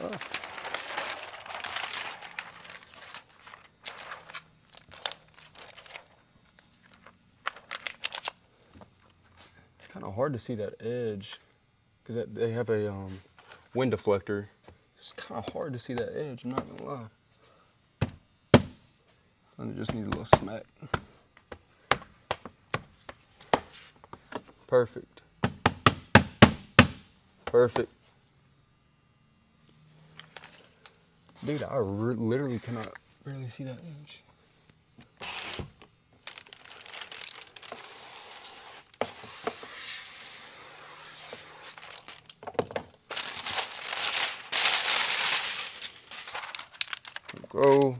Oh. It's kind of hard to see that edge because they have a wind deflector. It's kind of hard to see that edge, I'm not gonna lie. And it just needs a little smack. Perfect. Perfect. Dude, I literally cannot barely see that edge. Go.